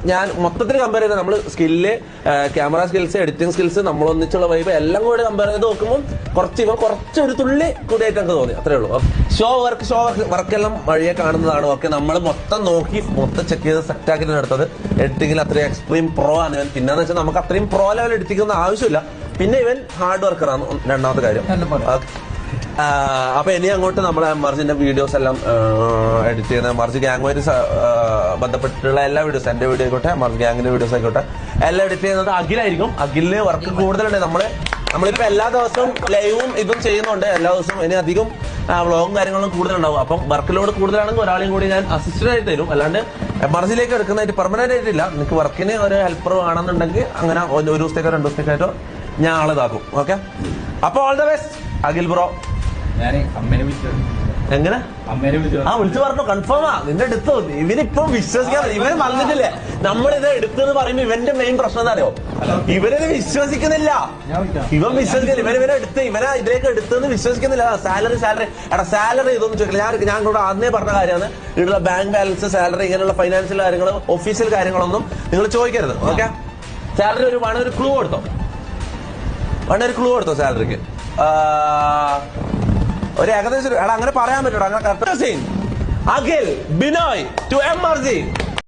ഞാൻ മൊത്തത്തിൽ കമ്പയർ ചെയ്ത് നമ്മൾ skill, camera skills, editing skills, നമ്മളൊന്നിച്ചുള്ള വൈബ് എല്ലാം കൂടി കമ്പയർ ചെയ്ത് നോക്കുമ്പോൾ കുറച്ചൊരു തുള്ളി കൂടിയായിട്ട് എനിക്ക് തോന്നി. അത്രേ ഉള്ളൂ. ഷോ വർക്കെല്ലാം വഴിയെ കാണുന്നതാണ്. ഓക്കെ, നമ്മൾ മൊത്തം ചെക്ക് ചെയ്ത് സെറ്റ് ആക്കിയിട്ട് എടുത്തത്. എഡിറ്റിംഗിൽ അത്രയും എക്സ്ട്രീം പ്രോ ആണ് ഇവൻ. പിന്നെന്ന് വെച്ചാൽ നമുക്ക് അത്രയും പ്രോ ലെവൽ എഡിറ്റിംഗ് ആവശ്യമില്ല. പിന്നെ ഇവൻ ഹാർഡ് വർക്കറാണ് രണ്ടാമത്തെ കാര്യം. അപ്പൊ ഇനി അങ്ങോട്ട് നമ്മളെ മർജിന്റെ വീഡിയോസ് എല്ലാം എഡിറ്റ് ചെയ്യുന്ന, മർജ് ഗ്യാങ്ങുമായിട്ട് ബന്ധപ്പെട്ടിട്ടുള്ള എല്ലാ വീഡിയോസ്, എന്റെ വീഡിയോ ആയിക്കോട്ടെ, മർജ് ഗ്യാങ്ങിന്റെ വീഡിയോസ് ആയിക്കോട്ടെ, എല്ലാം എഡിറ്റ് ചെയ്യുന്നത് അഖിലായിരിക്കും. അഖിലിന് വർക്ക് കൂടുതലുണ്ട്. നമ്മളിപ്പോ എല്ലാ ദിവസവും ലൈവും ഇതും ചെയ്യുന്നുണ്ട്. എല്ലാ ദിവസവും ഇനി അധികം വ്ളോഗും കാര്യങ്ങളും കൂടുതലുണ്ടാവും. അപ്പം വർക്ക് ലോഡ് കൂടുതലാണെങ്കിൽ ഒരാളെയും കൂടി ഞാൻ അസിസ്റ്റന്റ് ആയിട്ട് തരും. അല്ലാണ്ട് എമർജിലേക്ക് എടുക്കുന്നതായിട്ട് പെർമനന്റ് ആയിട്ടില്ല. നിങ്ങൾക്ക് വർക്കിന് ഒരു ഹെൽപ്പർ വേണമെന്നുണ്ടെങ്കിൽ അങ്ങനെ ഒരു ദിവസത്തേക്കോ 2 ദിവസത്തേക്കായിട്ടോ ഞാൻ ആളിതാക്കും. ഓക്കെ, അപ്പൊ all the best Akhil bro. എങ്ങനെ വിളിച്ചു പറഞ്ഞു? കൺഫേമാ? നിന്റെ എടുത്തു. ഇവനിപ്പം വിശ്വസിക്കാൻ, ഇവന് വന്നിട്ടില്ലേ നമ്മളിത് എടുത്തെന്ന് പറയുമ്പോ ഇവന്റെ മെയിൻ പ്രശ്നം എന്താ അറിയോ? ഇവരത് വിശ്വസിക്കുന്നില്ല. ഇവൻ വിശ്വസിക്കുന്നില്ല. ഇവനെ ഇതിലേക്ക് എടുത്തെന്ന് വിശ്വസിക്കുന്നില്ല. സാലറി ഇതൊന്നും ചോദിക്കില്ല. ഞാൻ കൂടെ ആദ്യമേ പറഞ്ഞ കാര്യമാണ്, ഇവിടെയുള്ള ബാങ്ക് ബാലൻസ്, സാലറി, ഇങ്ങനെയുള്ള ഫൈനാൻഷ്യൽ കാര്യങ്ങൾ, ഒഫീഷ്യൽ കാര്യങ്ങളൊന്നും നിങ്ങൾ ചോദിക്കരുത്. ഓക്കെ, സാലറി ഒരു ക്ലൂ കൊടുത്തോ? സാലറിക്ക് ഒരു ഏകദേശം അങ്ങനെ പറയാൻ പറ്റുമോ? അങ്ങനെ അഖിൽ ബിനോയ് ടു MRG.